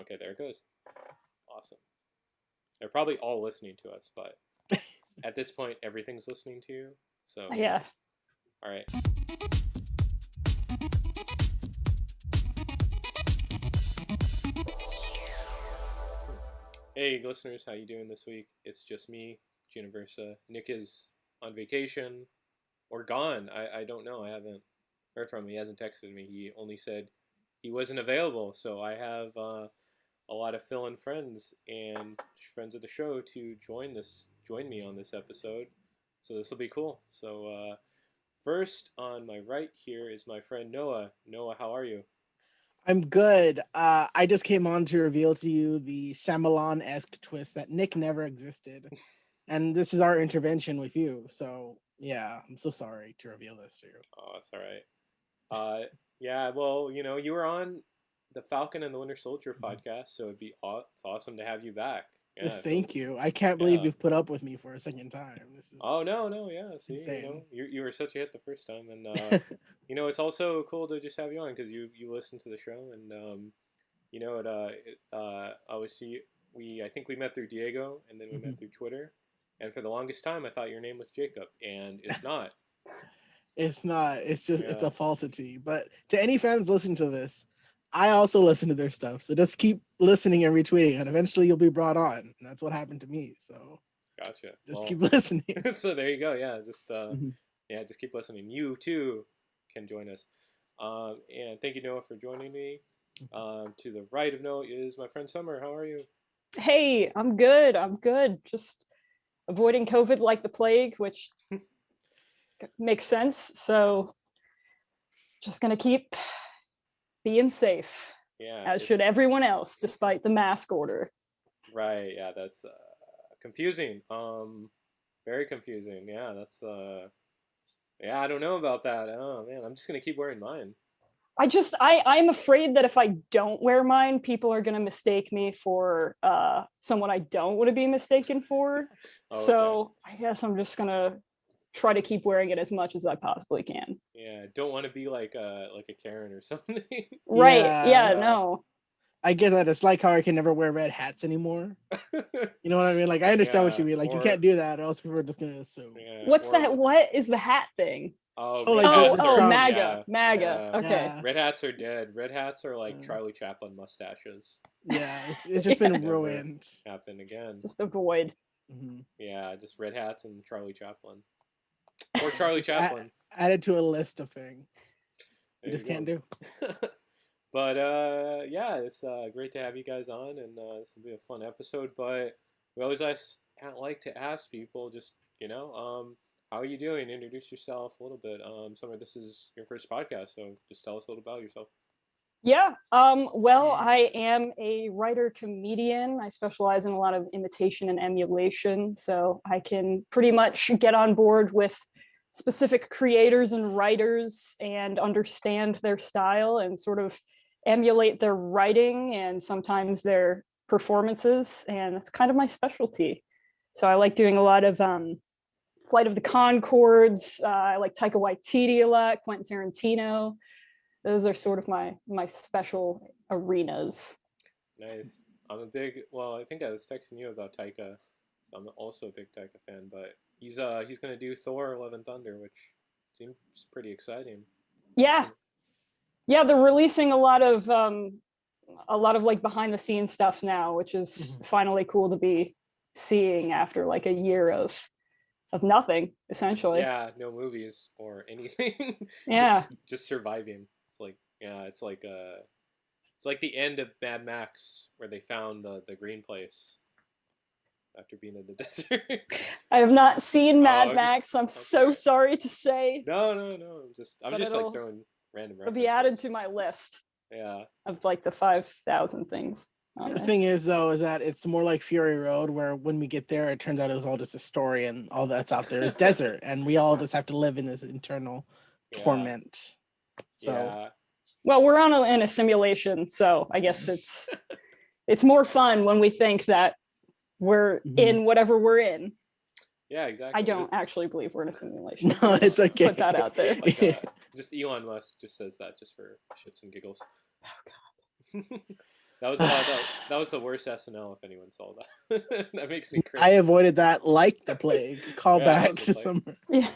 Okay, there it goes. Awesome. They're probably all listening to us, but at this point, everything's listening to you. So Yeah. All right. Hey, listeners, how you doing this week? It's just me, Gina Versa. Nick is on vacation or gone. I don't know. I haven't heard from him. He hasn't texted me. He only said he wasn't available. So I have a lot of fill-in friends and friends of the show to join me on this episode. So this will be cool. So first on my right here is my friend Noah. Noah, how are you? I'm good. I just came on to reveal to you the Shyamalan-esque twist that Nick never existed. And this is our intervention with you. So, yeah, I'm so sorry to reveal this to you. Oh, that's all right. Yeah, well, you were on the Falcon and the Winter Soldier podcast, so it's awesome to have you back. Yeah, Yes, thank you. I can't believe you've put up with me for a second time. This is Oh no, yeah. See, insane. you were such a hit the first time, and it's also cool to just have you on because you listen to the show, and I think we met through Diego, and then we met through Twitter, and for the longest time I thought your name was Jacob, and it's not. It's not. It's just it's a falsity. But to any fans listening to this, I also listen to their stuff. So just keep listening and retweeting, and eventually you'll be brought on. And that's what happened to me. So Gotcha. Just keep listening. So there you go. Yeah, just keep listening. You too can join us. And thank you, Noah, for joining me. To the right of Noah is my friend Summer. How are you? Hey, I'm good. Just avoiding COVID like the plague, which makes sense. So just gonna keep being safe. Yeah. As should everyone else, despite the mask order. Right. Yeah, that's confusing. Very confusing. Yeah, that's yeah, I don't know about that. Oh man, I'm just gonna keep wearing mine. I'm afraid that if I don't wear mine, people are gonna mistake me for someone I don't want to be mistaken for. Oh, so I guess I'm just gonna try to keep wearing it as much as I possibly can. Yeah, don't want to be like a Karen or something. Right. Yeah, no. I get that. It's like how I can never wear red hats anymore. You know what I mean? Like I understand what you mean. Like you can't do that, or else people are just gonna assume. Yeah, What's that? What is the hat thing? MAGA. MAGA. Okay. Yeah. Red hats are dead. Red hats are like Charlie Chaplin mustaches. Yeah, it's just been ruined. Happen again. Just avoid. Yeah, just red hats and Charlie Chaplin. Or Charlie Chaplin. Added to a list of things you just can't do. But yeah, it's great to have you guys on, and this will be a fun episode. But we always like to ask people, just how are you doing? Introduce yourself a little bit. Summer, this is your first podcast, so just tell us a little about yourself. Yeah. Well, I am a writer comedian. I specialize in a lot of imitation and emulation, so I can pretty much get on board with specific creators and writers and understand their style and sort of emulate their writing and sometimes their performances, and that's kind of my specialty. So I like doing a lot of Flight of the Conchords. I like Taika Waititi a lot, Quentin Tarantino. Those are sort of my special arenas. Nice. I think I was texting you about Taika, so I'm also a big Taika fan. But he's gonna do Thor: Love and Thunder, which seems pretty exciting. Yeah, they're releasing a lot of like behind the scenes stuff now, which is finally cool to be seeing after like a year of nothing, essentially. Yeah, no movies or anything. Yeah, just surviving. It's like the end of Mad Max, where they found the green place after being in the desert. I have not seen Mad Max. I'm so sorry to say. No. I'm just like throwing random references. It'll be added to my list. Yeah. Of like the 5,000 things. The thing is, though, is that it's more like Fury Road, where when we get there, it turns out it was all just a story, and all that's out there is desert, and we all just have to live in this internal torment. So, well, we're in a simulation, so I guess it's more fun when we think that we're in whatever we're in. Yeah, exactly. I don't actually believe we're in a simulation. No, it's okay. Put that out there. Just Elon Musk just says that just for shits and giggles. Oh God. That was that was the worst SNL if anyone saw that. That makes me cringe. I avoided that like the plague. Call Yeah, back that was to the summer. Yeah.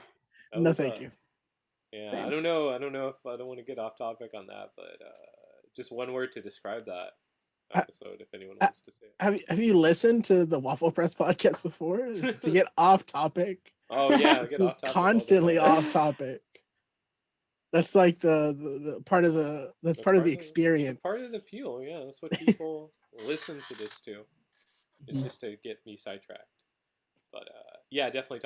That No, was thank you. Yeah, Same. I don't know. I don't know if I don't want to get off topic on that, but just one word to describe that Ha- episode, if anyone ha- wants to say it. have you listened to the Waffle Press podcast before? To get off topic. Oh yeah, I This get is off topic all the constantly time. off topic. That's like the part of the part of the It's a experience. part of the appeal. Yeah, that's what people listen to this to. It's Mhm. just to get me sidetracked. But yeah, definitely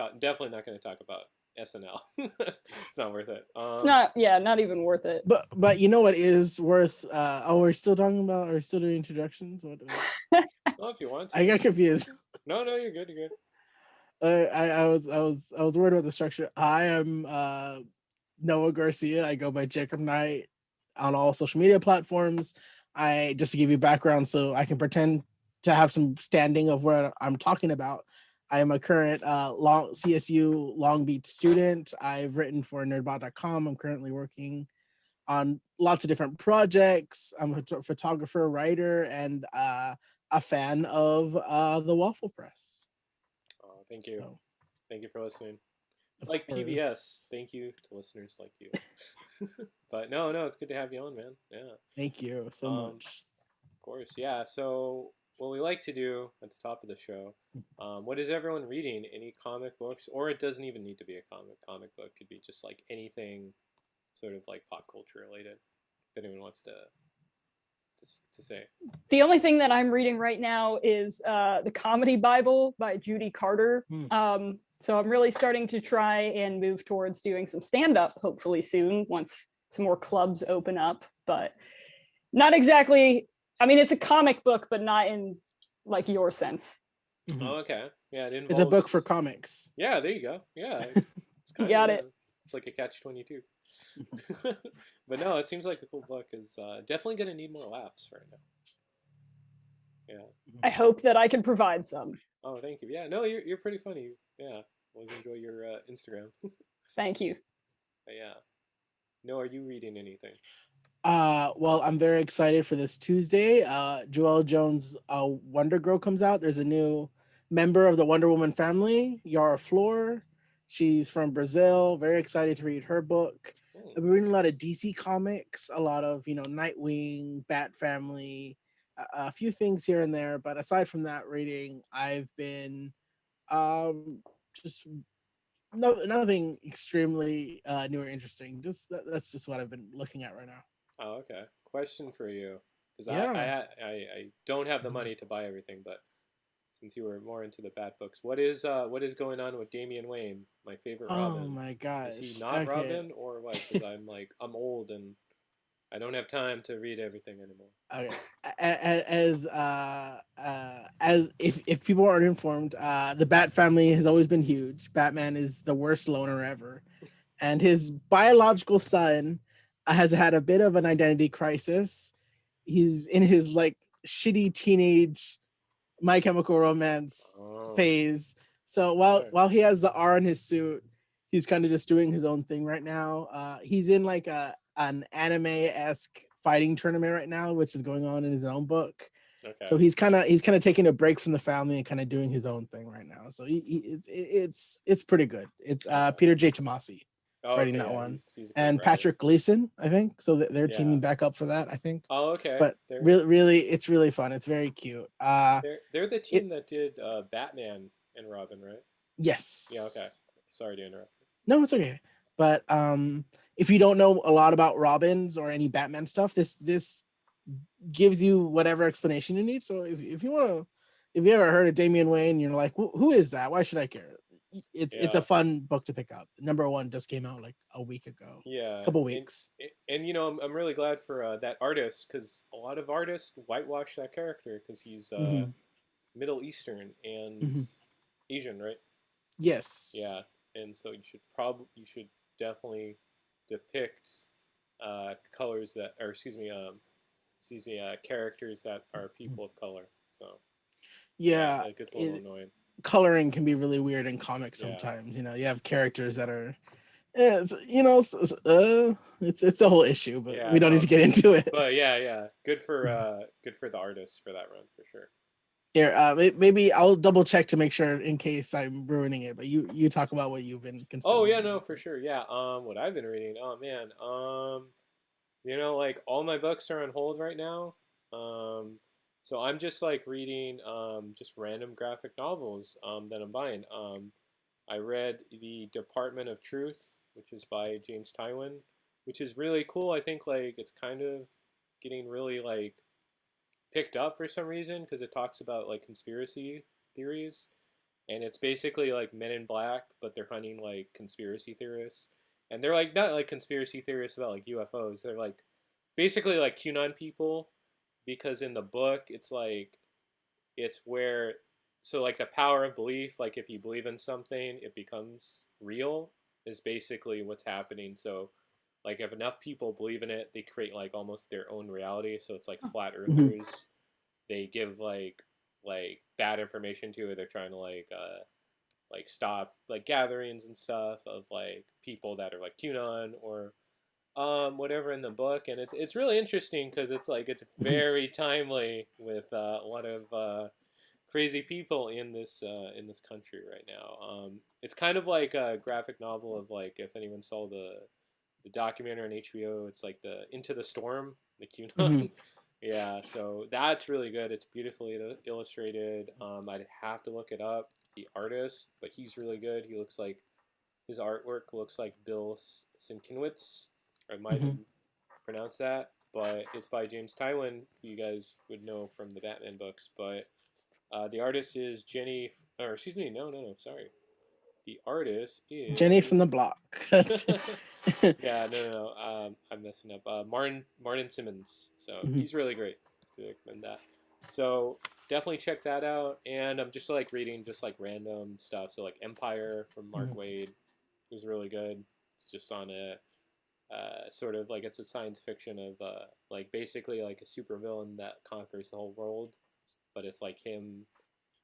not going to talk about SNL. It's not worth it. It's not, yeah, not even worth it. But you know what is worth? Oh, we're still talking about. Are we still doing introductions? What? Well, if you want to. I got confused. No, you're good. You're good. I was worried about the structure. I am Noah Garcia. I go by Jacob Knight on all social media platforms. I just to give you background so I can pretend to have some standing of what I'm talking about. I am a current CSU Long Beach student. I've written for nerdbot.com. I'm currently working on lots of different projects. I'm a photographer, writer, and a fan of the Waffle Press. Oh, thank you. So, Thank you for listening. It's of like course. PBS. Thank you to listeners like you. But no, it's good to have you on, man. Yeah. Thank you so much. Of course, yeah. So what we like to do at the top of the show, what is everyone reading? Any comic books, or it doesn't even need to be a comic. Comic book could be just like anything, sort of like pop culture related. If anyone wants to say. The only thing that I'm reading right now is the Comedy Bible by Judy Carter. So I'm really starting to try and move towards doing some stand-up, hopefully soon, once some more clubs open up. But not exactly. I mean, it's a comic book, but not in like your sense. Oh, okay. Yeah, it involves. It's a book for comics. Yeah, there you go. Yeah, it's You got it. It's like a catch-22. But no, it seems like a cool book. Is definitely gonna need more laughs right now. Yeah. I hope that I can provide some. Oh, thank you. Yeah, no, you're pretty funny. Yeah, always enjoy your Instagram. Thank you. But yeah. No, are you reading anything? Well, I'm very excited for this Tuesday. Joelle Jones' Wonder Girl comes out. There's a new member of the Wonder Woman family, Yara Flor. She's from Brazil. Very excited to read her book. I've been reading a lot of DC comics, a lot of Nightwing, Bat Family, a few things here and there. But aside from that reading, I've been just nothing extremely new or interesting. Just that's just what I've been looking at right now. Oh, okay. Question for you, because Yeah. I don't have the money to buy everything, but since you were more into the Bat books, what is going on with Damian Wayne, my favorite Robin? Oh my gosh. Is he not Okay. Robin or what? Because I'm old and I don't have time to read everything anymore. Okay. As if people aren't informed, the Bat family has always been huge. Batman is the worst loner ever, and his biological son has had a bit of an identity crisis. He's in his like shitty teenage My Chemical Romance phase. So while he has the R in his suit, he's kind of just doing his own thing right now. He's in like an anime-esque fighting tournament right now, which is going on in his own book. Okay. So he's kind of taking a break from the family and kind of doing his own thing right now. So it's pretty good. It's Peter J. Tomasi writing that one, he's and Patrick Gleason, I think. So they're teaming back up for that, I think. Oh, okay. But really, it's really fun. It's very cute. They're the team that did Batman and Robin, right? Yes. Yeah. Okay. Sorry to interrupt. No, it's okay. But if you don't know a lot about Robins or any Batman stuff, this gives you whatever explanation you need. So if you ever heard of Damian Wayne, you're like, who is that? Why should I care? It's a fun book to pick up. Number 1 just came out like a week ago. Yeah, a couple weeks. And I'm really glad for that artist, because a lot of artists whitewash that character because he's Middle Eastern and Asian, right? Yes. Yeah, and so you should definitely depict colors that, or excuse me, characters that are people of color. So yeah, it gets a little annoying. Coloring can be really weird in comics sometimes. You have characters that are Yeah, it's a whole issue, but Yeah, we don't need no, to get into it. but yeah, good for the artists for that run for sure. Here, maybe I'll double check to make sure in case I'm ruining it. But you talk about what you've been Oh consuming. yeah, no, for sure. Yeah. What I've been reading. Oh man. Like all my books are on hold right now. Um, so I'm just like reading just random graphic novels that I'm buying. I read The Department of Truth, which is by James Tywin, which is really cool. I think like it's kind of getting really like picked up for some reason because it talks about like conspiracy theories, and it's basically like Men in Black, but they're hunting like conspiracy theorists, and they're like not like conspiracy theorists about like UFOs. They're like basically like QAnon people, because in the book it's where so like the power of belief, like if you believe in something, it becomes real, is basically what's happening. So like if enough people believe in it, they create like almost their own reality. So it's like flat Mhm. earthers. They give like bad information to it. They're trying to like stop like gatherings and stuff of like people that are like QAnon or whatever in the book, and it's really interesting because it's like it's very timely with a lot of crazy people in this country right now. It's kind of like a graphic novel of like if anyone saw the documentary on HBO. It's like the Into the Storm, the Mhm. QAnon. Yeah, so that's really good. It's beautifully illustrated. I'd have to look it up. The artist, but he's really good. He looks like his artwork looks like Bill Sienkiewicz. I might have Mhm. pronounced that, but it's by James Tywin, who you guys would know from the Batman books. But the artist is Jenny, or excuse me, no, sorry. The artist Jenny from is. the block. That's Yeah, no. I'm messing up. Martin Simmons. So Mhm. he's really great. I recommend that. So definitely check that out. And I'm just like reading just like random stuff. So like Empire from Mark Mhm. Waid is really good. It's just on a sort of like it's a science fiction of like basically like a supervillain that conquers the whole world, but it's like him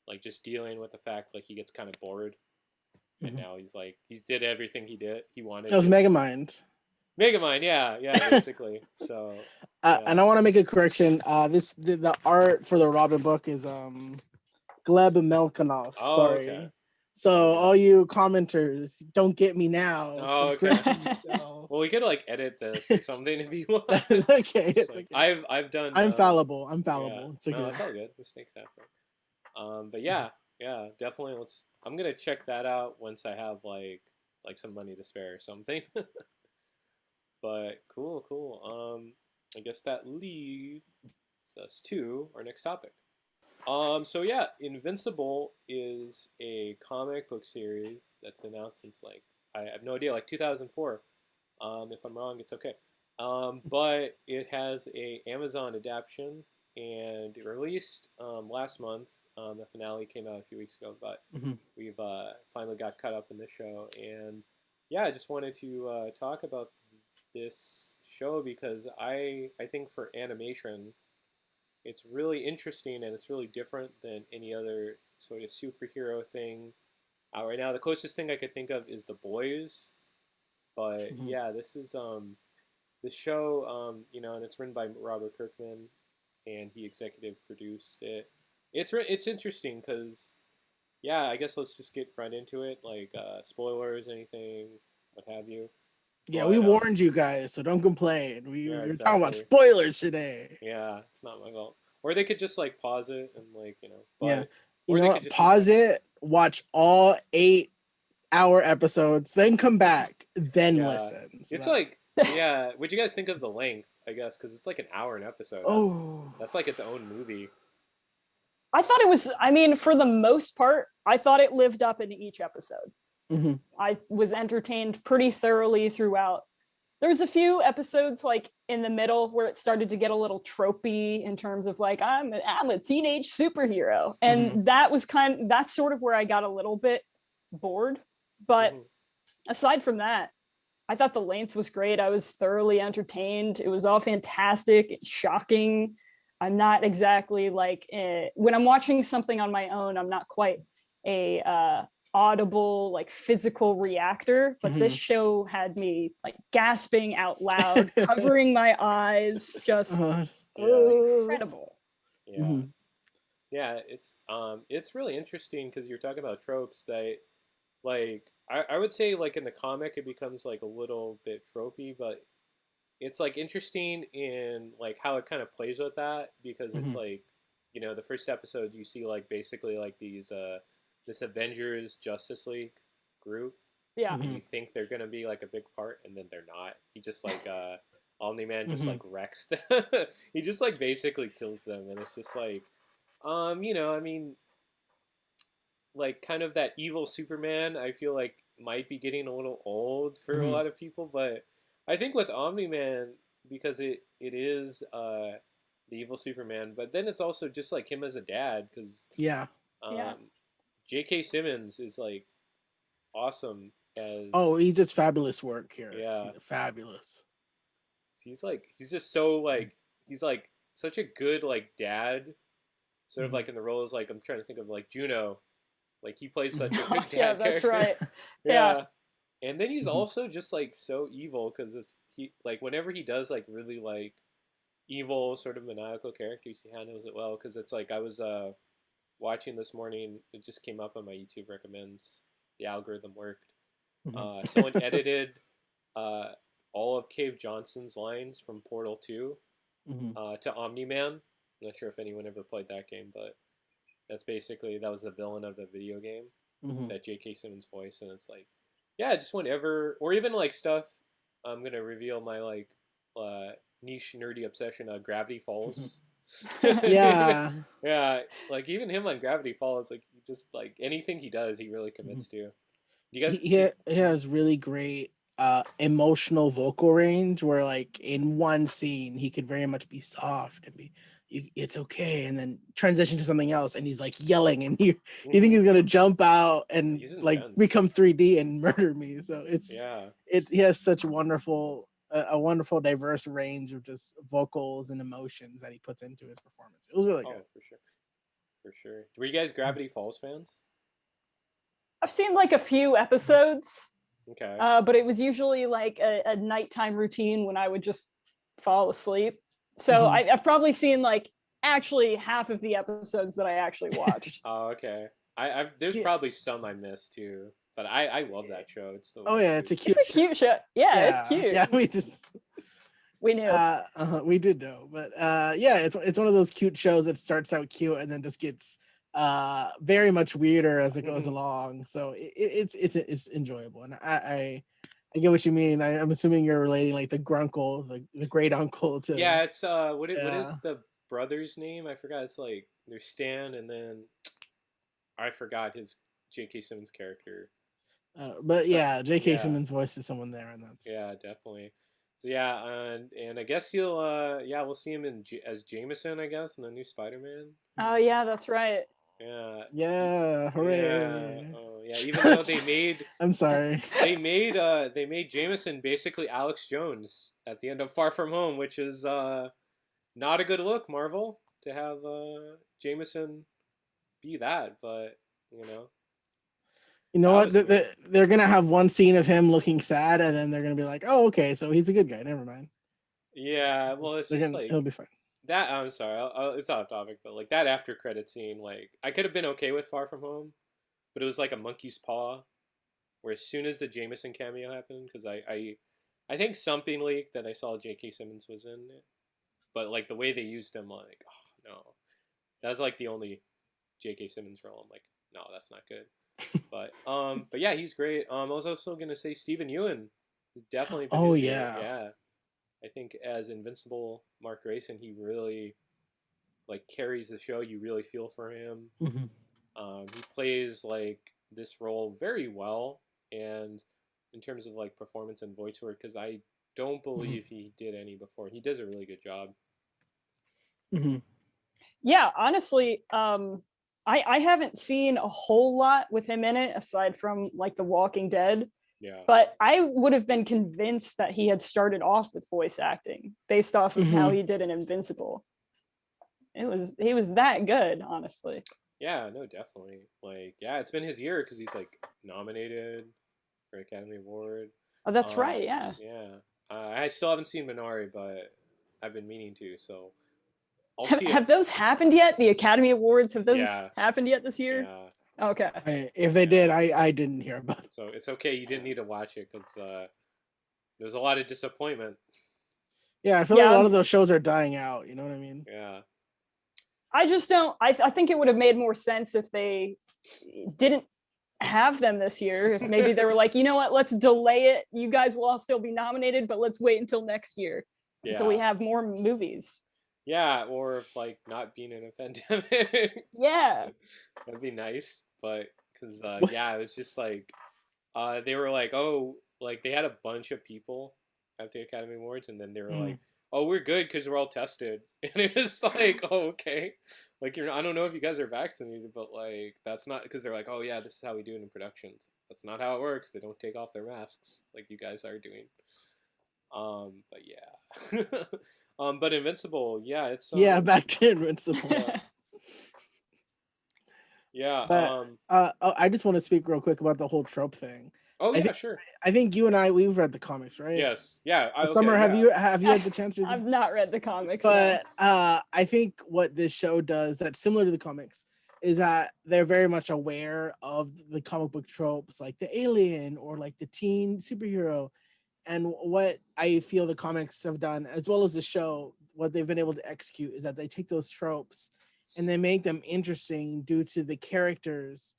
like just dealing with the fact like he gets kind of bored, and Mhm. now he's did everything he That wanted was to. Megamind. Megamind, yeah, basically. So yeah. And I want to make a correction. The art for the Robin book is Gleb Melkanov. Oh, okay. Sorry. So Okay. all you commenters, don't get me now because Oh, I'm okay. correcting myself. Well, we could like edit this or something if you want. Okay, It's it's like okay. I've done. I'm fallible. I'm Yeah. fallible. It's No, okay. it's all good. Mistakes happen. But yeah, definitely. I'm gonna check that out once I have like some money to spare or something. But cool. I guess that leads us to our next topic. So yeah, Invincible is a comic book series that's been out since like I have no idea, like 2004. If I'm wrong, it's okay. But it has a Amazon adaptation, and it released last month. The finale came out a few weeks ago, but Mhm. we've finally got caught up in this show, and yeah, I just wanted to talk about this show because I think for animation it's really interesting and it's really different than any other sort of superhero thing out right now. The closest thing I could think of is The Boys, but Mhm. yeah, this show, and it's written by Robert Kirkman, and he executive produced it. It's interesting because yeah, I guess let's just get right into it. Like spoilers, anything, what have you. Yeah, we But warned you guys, so don't complain. yeah, We're talking about exactly. spoilers today. Yeah, it's not my fault. Or they could just like pause it and Yeah. but You or know they could what? just enjoy Pause it. it, watch all 8-hour episodes, then come back, then Yeah, listen. So it's that's like yeah. What'd you guys think of the length? I guess because it's like an hour an episode. oh. That's like its own movie. I thought it was, I mean, for the most part, I thought it lived up in each episode. Mhm. I was entertained pretty thoroughly throughout. There was a few episodes like in the middle where it started to get a little tropey in terms of like I'm a teenage superhero, Mhm. and that's sort of where I got a little bit bored. But Hmm. aside from that, I thought the length was great. I was thoroughly entertained. It was all fantastic. It's shocking. I'm not exactly like when I'm watching something on my own. I'm not quite a audible, like physical reactor, but this show had me like gasping out loud, covering my eyes, just incredible. Yeah. Yeah, it's really interesting because you're talking about tropes that, like, I would say, like, in the comic it becomes like a little bit tropey, but it's like interesting in like how it kind of plays with that, because it's like, you know, the first episode you see like basically like these this Avengers Justice League group, Yeah. and you think they're gonna be like a big part, and then they're not. He just like Omni-Man just like wrecks them. He just like basically kills them, and it's just like, you know, I mean, like kind of that evil Superman, I feel like might be getting a little old for a lot of people, but I think with Omni-Man, because it is the evil Superman, but then it's also just like him as a dad, because J.K. Simmons is like awesome as he does fabulous work here. Yeah, fabulous. He's just so like he's like such a good like dad, sort of like in the roles, like I'm trying to think of like Juno. Like he plays such a good dad that's character. right. Yeah. And then he's also just like so evil, because it's he like whenever he does like really like evil sort of maniacal characters, he handles it well. Because it's like I was watching this morning, it just came up on my YouTube recommends. The algorithm worked. Someone edited all of Cave Johnson's lines from Portal 2 to Omni-Man. I'm not sure if anyone ever played that game, but that was the villain of the video game, that J.K. Simmons voice, and it's like, yeah, just whenever, or even like stuff, I'm gonna reveal my like niche nerdy obsession, Gravity Falls. Yeah, like even him on Gravity Falls, like he just like anything he does, he really commits to. He has really great emotional vocal range, where like in one scene he could very much be soft and be it's okay, and then transition to something else and he's like yelling, and you think he's gonna jump out and like become 3D and murder me. So he has such a wonderful diverse range of just vocals and emotions that he puts into his performance. It was really good. For sure. Were you guys Gravity Falls fans? I've seen like a few episodes. Okay. But it was usually like a nighttime routine when I would just fall asleep. So I've probably seen like actually half of the episodes that I actually watched. Oh, okay. There's probably some I missed too, but I love that show. It's so it's a cute show. Yeah, it's cute. Yeah, we knew. We did know, but it's one of those cute shows that starts out cute and then just gets very much weirder as it goes along. So it's enjoyable, and I get what you mean. I'm assuming you're relating like the grunkle, the great uncle to. Yeah, it's what is the brother's name? I forgot. It's like there's Stan, and then I forgot his J.K. Simmons character. But yeah, J.K. Simmons voices someone there, and that's definitely. So and I guess he'll we'll see him as Jameson, I guess, in the new Spider-Man. Oh yeah, that's right. Yeah, hooray! Yeah, even though they made, I'm sorry, they made Jameson basically Alex Jones at the end of Far From Home, which is not a good look, Marvel, to have Jameson be that, but you know what? They're gonna have one scene of him looking sad, and then they're gonna be like, "Oh, okay, so he's a good guy. Never mind." Yeah, well, he'll be fine. That I'm sorry, it's off topic, but like that after credit scene, like I could have been okay with Far From Home, but it was like a monkey's paw, where as soon as the Jameson cameo happened, because I think something leaked that I saw J.K. Simmons was in it, but like the way they used him, like, oh no, that was like the only J.K. Simmons role. I'm like, no, that's not good. But yeah, he's great. I was also gonna say Stephen Ewan is definitely. Yeah. I think as Invincible Mark Grayson, he really like carries the show. You really feel for him. He plays like this role very well, and in terms of like performance and voice work, because I don't believe he did any before. He does a really good job. Yeah, honestly, I haven't seen a whole lot with him in it aside from like The Walking Dead. Yeah. But I would have been convinced that he had started off with voice acting based off of how he did in Invincible. He was that good, honestly. Yeah, no, definitely. Like, yeah, it's been his year because he's like nominated for an Academy Award. Oh, that's Um, right. Yeah. yeah, I still haven't seen Minari, but I've been meaning to, so I'll Have see it. have those happened yet? The Academy Awards, have those Yeah, happened yet this year? yeah, Okay. If they yeah. did, I didn't hear about it. So it's okay. You didn't need to watch it because there's a lot of disappointment. Yeah, I feel like a Yeah, lot of those shows are dying out. You know what I mean? Yeah, I just don't. I think it would have made more sense if they didn't have them this year. If maybe they were like, you know what, let's delay it. You guys will all still be nominated, but let's wait until next year until we yeah, have more movies. yeah. Or like not being in a pandemic. Yeah. That'd be nice, but because What? yeah, it was just like they were like, oh, like they had a bunch of people at the Academy Awards, and then they were like, Mm. oh, we're good because we're all tested, and it was like, oh, okay, like I don't know if you guys are vaccinated, but like that's not because they're like, oh yeah, this is how we do it in productions. That's not how it works. They don't take off their masks like you guys are doing. But yeah, but Invincible, yeah, it's Yeah, back to Invincible. yeah, yeah, But I just want to speak real quick about the whole trope thing. oh I yeah, think sure. I think you and we've read the comics, right? Yes. Yeah. Okay. Summer, Yeah. have you had the chance to read I've them? not read the comics, no. But I think what this show does that's similar to the comics is that they're very much aware of the comic book tropes, like the alien or like the teen superhero. And what I feel the comics have done, as well as the show, what they've been able to execute is that they take those tropes and they make them interesting due to the characters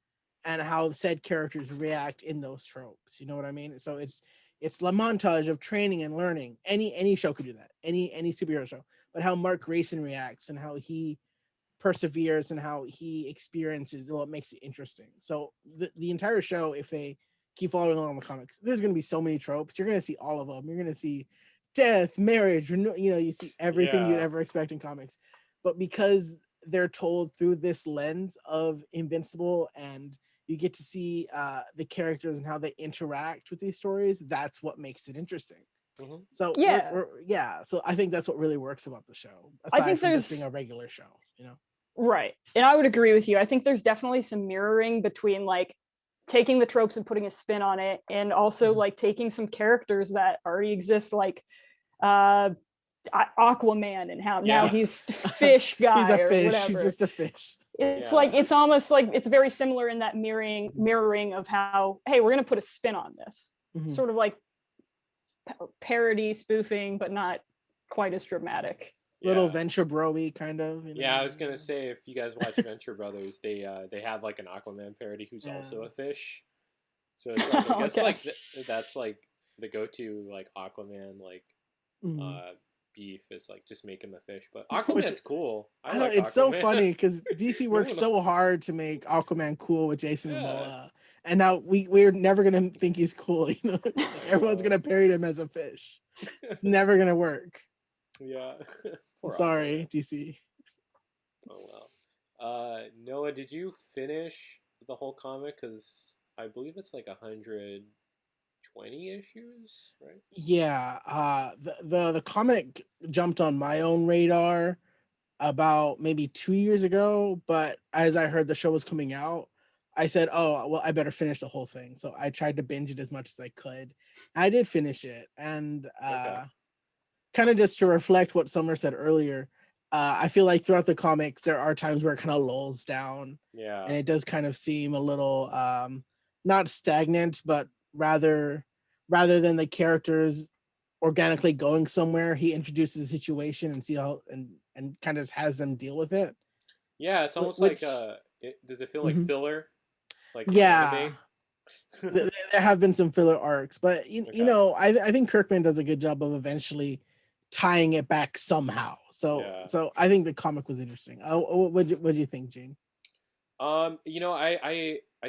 and how said characters react in those tropes. You know what I mean? So it's the montage of training and learning. Any show could do that. Any superhero show. But how Mark Grayson reacts and how he perseveres and how he experiences what makes it interesting. So the entire show, if they keep following along the comics, there's going to be so many tropes. You're going to see all of them. You're going to see death, marriage, you see everything you'd Yeah. ever expect in comics. But because they're told through this lens of Invincible and you get to see the characters and how they interact with these stories, that's what makes it interesting. Hmm. So Yeah. so I think that's what really works about the show, I aside think from just being there's a regular show, you know. right. And I would agree with you. I think there's definitely some mirroring between like taking the tropes and putting a spin on it and also Mhm. like taking some characters that already exist like uh Aquaman and how now Yeah. he's fish He's guy a or fish. He's whatever. just a fish. It's like Yeah. it's almost like it's very similar in that mirroring of how, hey, we're gonna put a spin on this. Mhm. Sort of like parody, spoofing, but not quite as dramatic. Little Yeah. venture bro-y kind of, you Yeah. I know. was gonna say if you guys watch Venture Brothers, they have like an Aquaman parody who's Yeah. also a fish. So it's like I guess Okay. like that's like the go-to like Aquaman like Mhm. uh beef is like just make him a fish. But Which Aquaman's cool. I I know like it's so Aquaman. funny because DC No worked one. so hard to make Aquaman cool with Jason Yeah. Momoa, and now we're never gonna think he's cool. You know, like I everyone's know. gonna parody him as a fish. It's never gonna work. Yeah. I'm Poor sorry, Aquaman. DC. Oh well. Noah, did you finish the whole comic? Because I believe it's like 120 issues, right? Yeah, the comic jumped on my own radar about maybe 2 years ago, but as I heard the show was coming out, I said, "Oh, well, I better finish the whole thing." So I tried to binge it as much as I could. I did finish it, and Okay. kind of just to reflect what Summer said earlier, I feel like throughout the comics there are times where it kind of lulls down, and Yeah. it does kind of seem a little not stagnant, but rather than the characters organically going somewhere, he introduces a situation and see how and kind of has them deal with it. Yeah, it's almost like Which does it feel like Mhm. filler like in Yeah, anime? there have been some filler arcs, but you Okay. know, I think Kirkman does a good job of eventually tying it back somehow. Yeah. So I think the comic was interesting. What do you think, Gene? I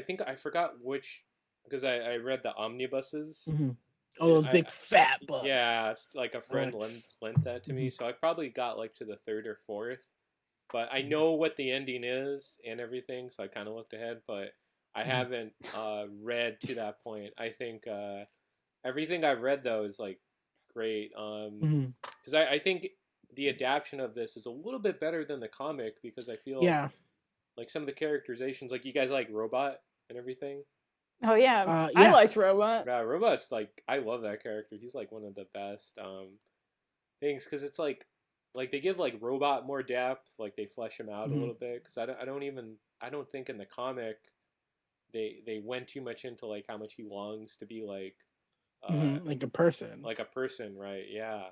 think I forgot which because I read the omnibuses. Mm-hmm. Oh, And those big fat books. yeah, like a friend Right. lent that to Mm-hmm. me, so I probably got like to the third or fourth. But I know what the ending is and everything, so I kind of looked ahead. But I Mm-hmm. haven't read to that point. I think everything I've read though is like great. Mm-hmm. Because I think the adaptation of this is a little bit better than the comic because I feel Yeah. like some of the characterizations. Like you guys like Robot and everything. Oh yeah, I Yeah. liked Robot. Yeah, Robot's like I love that character. He's like one of the best things because it's like they give like Robot more depth. Like they flesh him out a Mhm. little bit because I don't think in the comic they went too much into like how much he longs to be Like a person. like a person, right? Yeah.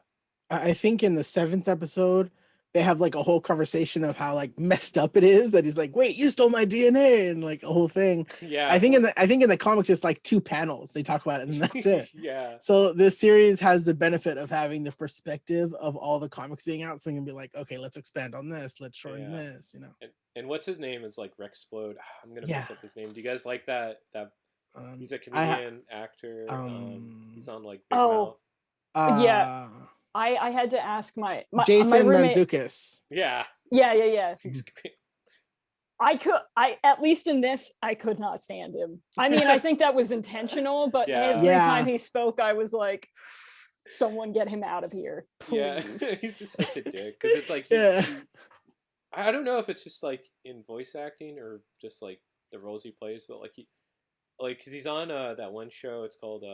I think in the 7th episode, they have like a whole conversation of how like messed up it is that he's like, wait, you stole my DNA, and like a whole thing. Yeah. I think in the comics it's like 2 panels they talk about it, and that's it. Yeah. So this series has the benefit of having the perspective of all the comics being out, so they can be like, okay, let's expand on this, let's shorten Yeah. this, you know. And what's his name is like Rexplode. I'm gonna Yeah. mess up his name. Do you guys like that? He's a I ha- comedian, actor. He's on like Big Oh. Mouth. Yeah. I had to ask my Jason roommate. Mantzoukas. Yeah. Yeah. He's great. I at least in this, I could not stand him. I mean, I think that was intentional, but Yeah. every Yeah. time he spoke, I was like, someone get him out of here, Yeah. please. He's just such a dick because it's like Yeah. I don't know if it's just like in voice acting or just like the roles he plays, but like because he's on that one show. It's called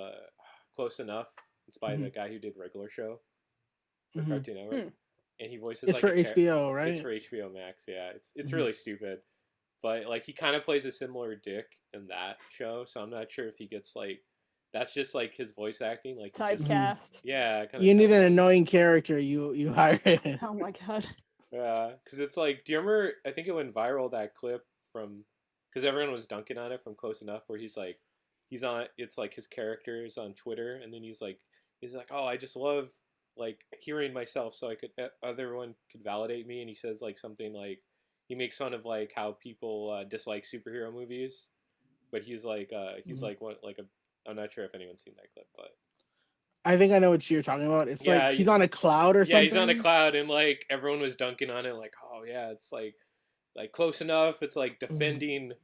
Close Enough. It's by the guy who did Regular Show for Cartoon Network, and he voices It's like for a HBO, right? It's for HBO Max. Yeah, it's really stupid, but like he kind of plays a similar dick in that show. So I'm not sure if he gets like that's just like his voice acting, like he just, Typecast. yeah. You need an annoying character, you hire it. Oh my god. Yeah, because it's like, do you remember? I think it went viral that clip from because everyone was dunking on it from Close Enough, where he's on. It's like his character is on Twitter, and then he's like, oh, I just love like hearing myself, so I could everyone could validate me, and he says like something like he makes fun of like how people dislike superhero movies, but he's like like what like a I'm not sure if anyone's seen that clip, but. I think I know what you're talking about. It's Yeah, like he's on a cloud or something. Yeah, he's on a cloud, and like everyone was dunking on it, like, oh yeah, it's like Close Enough. It's like defending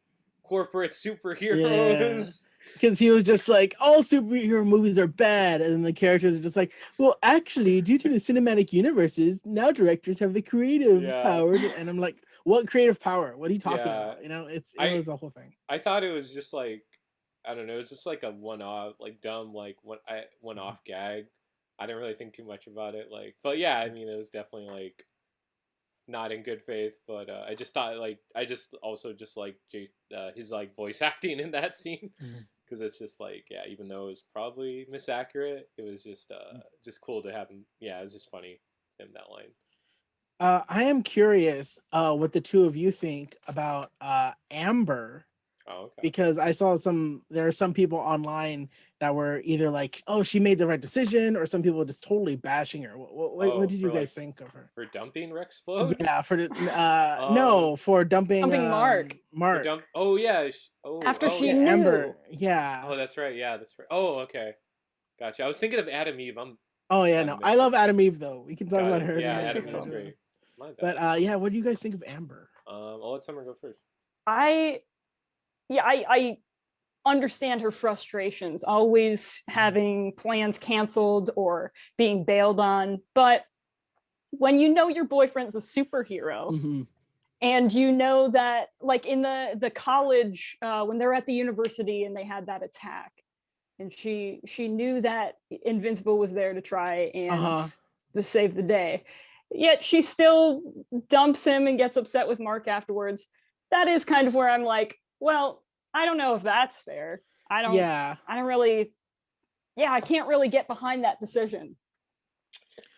corporate superheroes. Because he was just like, all superhero movies are bad, and then the characters are just like, well, actually, due to the cinematic universes, now directors have the creative power. And I'm like, what creative power? What are you talking about? You know, it was a whole thing. I thought it was just like, I don't know, it was just like a one-off, like dumb, like one-off gag. I didn't really think too much about it, like, but yeah, I mean, it was definitely like not in good faith, but I just thought like I just also just like his like voice acting in that scene because it's just like even though it was probably misaccurate, it was just cool to have him. Yeah, it was just funny him that line. I am curious what the two of you think about Amber. Oh, okay. Because I saw there are some people online that were either like, oh, she made the right decision, or some people just totally bashing her. What did you guys think of her? For dumping Rexplode? Yeah, for no, for dumping Mark. Mark. Oh yeah. After she knew. Amber. Yeah. Oh, that's right. Yeah, that's right. Oh, okay. Gotcha. I was thinking of Adam Eve. Oh yeah, no. I love Adam Eve though. We can talk about her. Yeah, Adam Eve's great. But yeah, what do you guys think of Amber? I'll let Summer go first. I understand her frustrations, always having plans canceled or being bailed on. But when you know your boyfriend's a superhero, and you know that, like in the college, when they're at the university and they had that attack, and she knew that Invincible was there to try and to save the day, yet she still dumps him and gets upset with Mark afterwards. That is kind of where I'm like, well, I don't know if that's fair. I can't really get behind that decision.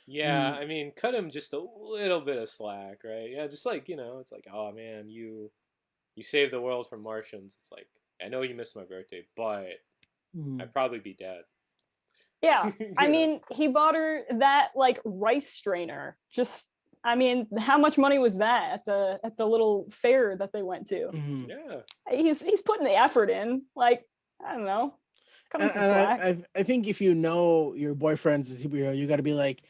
Yeah, I mean, cut him just a little bit of slack, right? Yeah, just like, it's like, oh man, you saved the world from Martians. It's like, I know you missed my birthday, but I'd probably be dead. Yeah, I mean, he bought her that like rice strainer. I mean, how much money was that at the little fair that they went to? Yeah, he's putting the effort in. Like, I don't know. I think if you know your boyfriend's a superhero, you got to be like,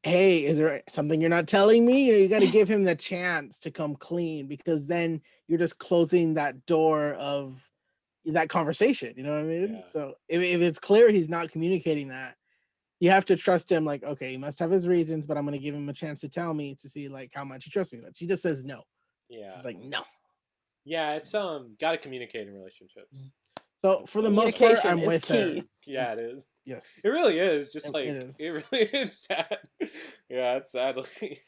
hey, is there something you're not telling me? You got to give him the chance to come clean, because then you're just closing that door of that conversation. You know what I mean? Yeah. So if it's clear he's not communicating that, you have to trust him. Like, okay, he must have his reasons, but I'm going to give him a chance to tell me to see like how much he trusts me. But she just says no. Yeah. She's like, no. Yeah, it's gotta communicate in relationships. So That's for the tough. most part, Communication I'm is with her. key. Yeah, it is. Yes, It really is. Just it like is. it really is sad. Yeah, it's sadly.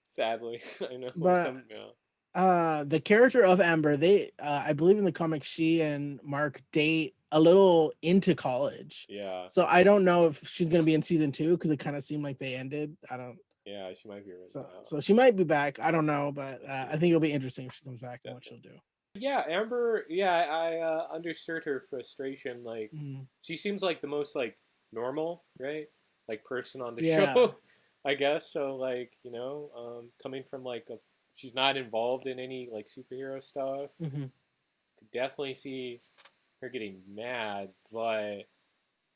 Sadly, I know But some. Yeah. the character of Amber, they I believe in the comic she and Mark date a little into college. Yeah. So I don't know if she's gonna be in season 2 because it kind of seemed like they ended. I don't. Yeah, she might be written out. So she might be back. I don't know, but We'll I see. think it'll be interesting if she comes back and what she'll Definitely. do. Yeah, Amber. Yeah, I understood her frustration. Like, Mm. she seems like the most like normal, right? Like person on the Yeah. show, I guess. So like, coming from like she's not involved in any like superhero stuff. Mm-hmm. Could definitely see her getting mad, but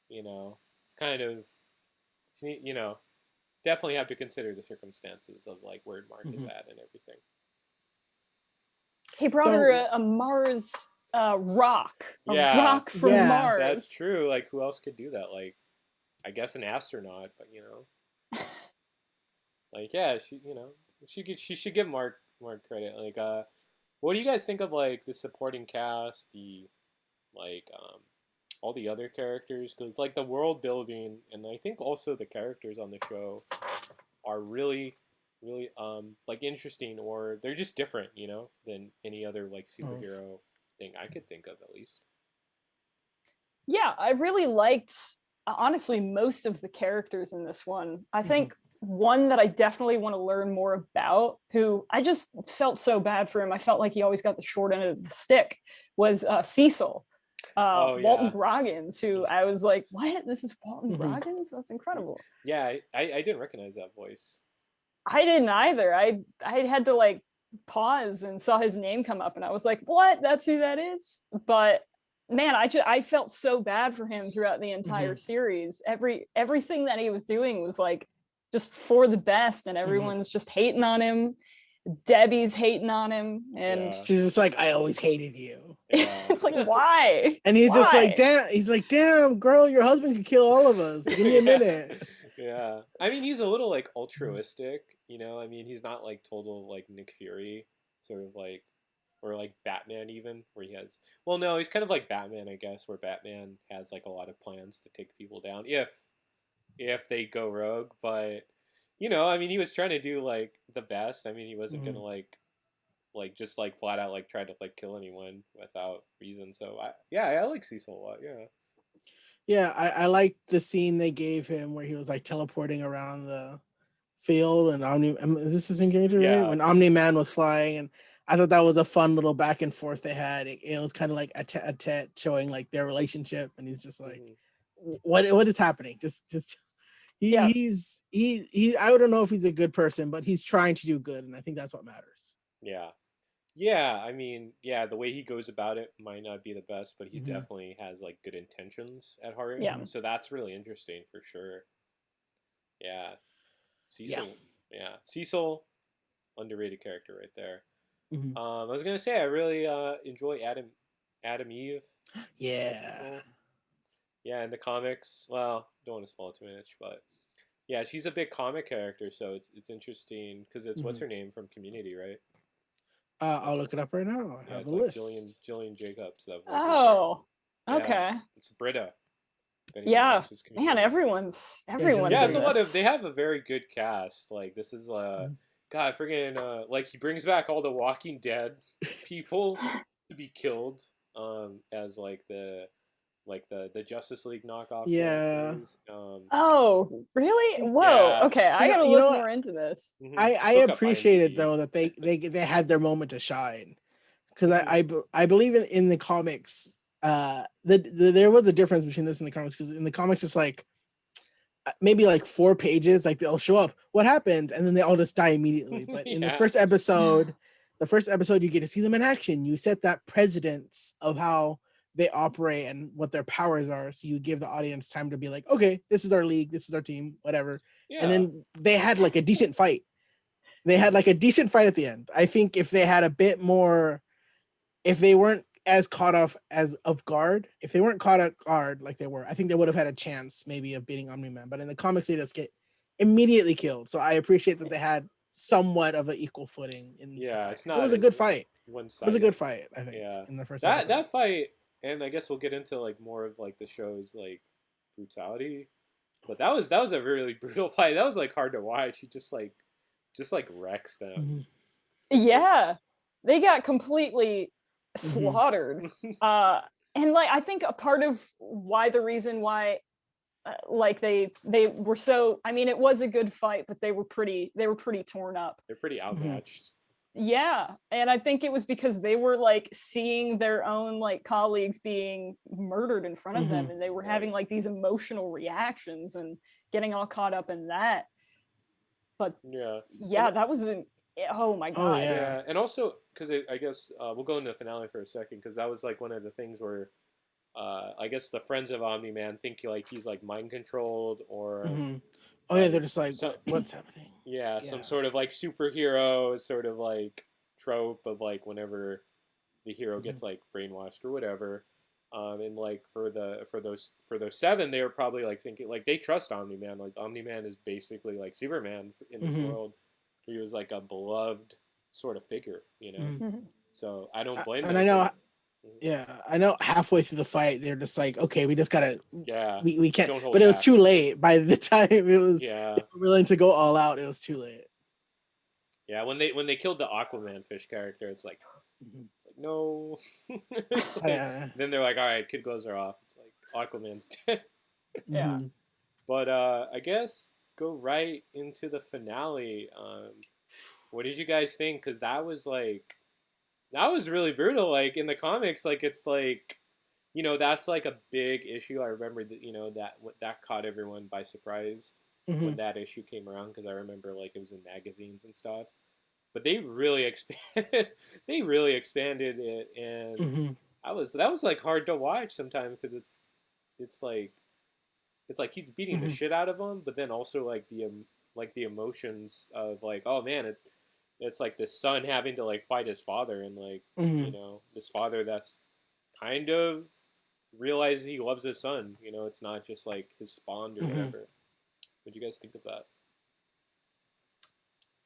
it's kind of definitely have to consider the circumstances of like where Mark is Mm-hmm. at and everything. He brought her So a Mars rock, a Yeah, rock from yeah, Mars. that's true. Like, who else could do that? Like, I guess an astronaut, but like, yeah, she should give Mark credit. Like, what do you guys think of like the supporting cast, the like all the other characters? Because like the world building and I think also the characters on the show are really really like interesting, or they're just different, than any other like superhero thing I could think of at least. Yeah, I really liked honestly most of the characters in this one. I think one that I definitely want to learn more about, who I just felt so bad for him. I felt like he always got the short end of the stick. Was Cecil, Oh Walton yeah. Goggins, who I was like, "What? This is Walton Mhm. Goggins? That's incredible." Yeah, I didn't recognize that voice. I didn't either. I had to like pause and saw his name come up, and I was like, "What? That's who that is?" But man, I felt so bad for him throughout the entire series. Everything that he was doing was like just for the best, and everyone's just hating on him. Debbie's hating on him, and Yeah. she's just like, I always hated you. Yeah. it's like, why? And he's just like, Why? damn. He's like, damn, girl, your husband could kill all of us. Give me a minute. Yeah. I mean, he's a little like altruistic, I mean, he's not like total like Nick Fury, sort of like, or like Batman even, where he has. Well, no, he's kind of like Batman, I guess, where Batman has like a lot of plans to take people down if they go rogue. But I mean, he was trying to do like the best. I mean, he wasn't gonna like just like flat out like try to like kill anyone without reason. So I like Cecil a lot. Yeah. Yeah, I like the scene they gave him where he was like teleporting around the field and this is in character, right? Yeah. When Omni-Man was flying, and I thought that was a fun little back and forth they had. It was kind of like a tete showing like their relationship, and he's just like, what is happening? Just Yeah. he I don't know if he's a good person, but he's trying to do good, and I think that's what matters. Yeah. Yeah, I mean, yeah, the way he goes about it might not be the best, but he definitely has like good intentions at heart. Yeah. So that's really interesting for sure. Yeah. Cecil. Yeah. Cecil, underrated character right there. I was gonna say I really enjoy Adam Eve. Yeah. Yeah, in the comics. Well, don't want to spoil too much, but yeah, she's a big comic character, so it's interesting because it's what's her name from Community, right? I'll look it up right now. I Yeah, have it's the like list. Jillian Jacobs that voices her. Oh, Yeah, okay. it's Britta. Yeah, man, everyone's Yeah, in there's a lot this. of. They have a very good cast. Like this is God, friggin' like he brings back all the Walking Dead people to be killed as the Justice League knockoff Yeah. characters. Oh, really? Whoa. Yeah. Okay, I gotta you know look what? more into this. I Just look up appreciate it IMDb. though that they had their moment to shine, because Mhm. I believe in the comics. There was a difference between this and the comics, because in the comics it's like maybe like 4 pages, like they'll show up, what happens, and then they all just die immediately. But in the Yeah. first episode, you get to see them in action. You set that precedence of how they operate and what their powers are, so you give the audience time to be like, okay, this is our league, this is our team, whatever. Yeah. And then they had like a decent fight. They had like a decent fight at the end. I think if they had a bit more, if they weren't as caught off guard, if they weren't caught off guard like they were, I think they would have had a chance maybe of beating Omni-Man. But in the comics, they just get immediately killed. So I appreciate that they had somewhat of an equal footing. Yeah, the fight. it's not. It was a good fight. one-sided. It was a good fight, I think, Yeah, in the first that episode. that fight, and I guess we'll get into like more of like the show's like brutality. But that was a really brutal fight. That was like hard to watch. He just like wrecks them. Mm-hmm. It's like, Yeah, they got completely Mm-hmm. slaughtered. And like I think a part of the reason why like they were so, I mean, it was a good fight, but they were pretty torn up. they're pretty outmatched. Yeah, and I think it was because they were like seeing their own like colleagues being murdered in front of them, and they were having like these emotional reactions and getting all caught up in that. But yeah, that was oh my god. yeah, and also because I guess we'll go into the finale for a second, because that was like one of the things where I guess the friends of Omni-Man think like he's like mind controlled, or Oh yeah, they're just like, so, what's happening? Yeah, some sort of like superhero sort of like trope of like whenever the hero gets like brainwashed or whatever. And like for those seven, they were probably like thinking like they trust Omni-Man. Like Omni-Man is basically like Superman in this world. He was like a beloved sort of figure, you know. So I don't blame them. And I know. Yeah, I know halfway through the fight, they're just like, okay, we just gotta, we can't, but it was too late. By the time it was, they were willing to go all out, it was too late. Yeah, when they killed the Aquaman fish character, it's like no. It's like, then they're like, all right, kid gloves are off. It's like Aquaman's dead. Yeah. But I guess go right into the finale. What did you guys think? Because that was really brutal. Like in the comics, like it's like, you know, that's like a big issue. I remember that, you know, that caught everyone by surprise when that issue came around, because I remember like it was in magazines and stuff. But they really expanded it, and that was like hard to watch sometimes, because it's like he's beating the shit out of him, but then also like the emotions of like, oh man, it's like this son having to like fight his father, and like you know, this father that's kind of realizes he loves his son. You know, it's not just like his spawn or whatever. What do you guys think of that?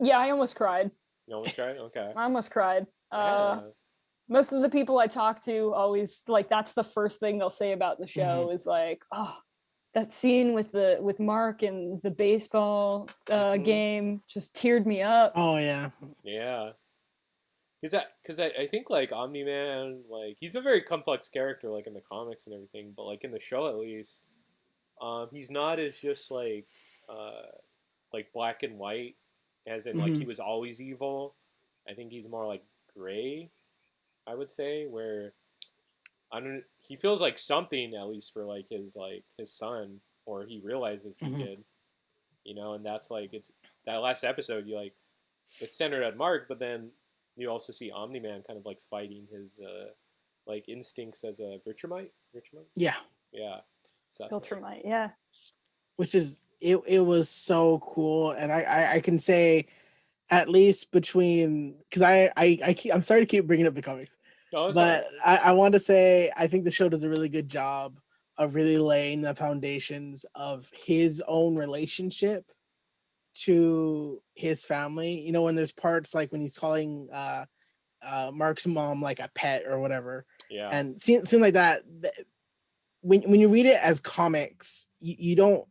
Yeah, I almost cried. You almost cried? Okay. I almost cried. Most of the people I talk to always like, that's the first thing they'll say about the show is like, oh, that scene with Mark and the baseball game just teared me up. Oh yeah. Yeah. Because I think like Omni-Man, like he's a very complex character, like in the comics and everything, but like in the show at least, he's not as just like black and white, as in like he was always evil. I think he's more like gray, I would say, where he feels like something, at least for like his son, or he realizes he did, you know. And that's like, it's that last episode, you like, it's centered at Mark, but then you also see Omni-Man kind of like fighting his like instincts as a Viltrumite. Yeah. So Viltrumite, yeah. Which is it was so cool, and I can say, at least between, because I'm sorry to keep bringing up the comics, but I want to say I think the show does a really good job of really laying the foundations of his own relationship to his family. You know, when there's parts like when he's calling Mark's mom like a pet or whatever, and seems like that. When you read it as comics, you don't,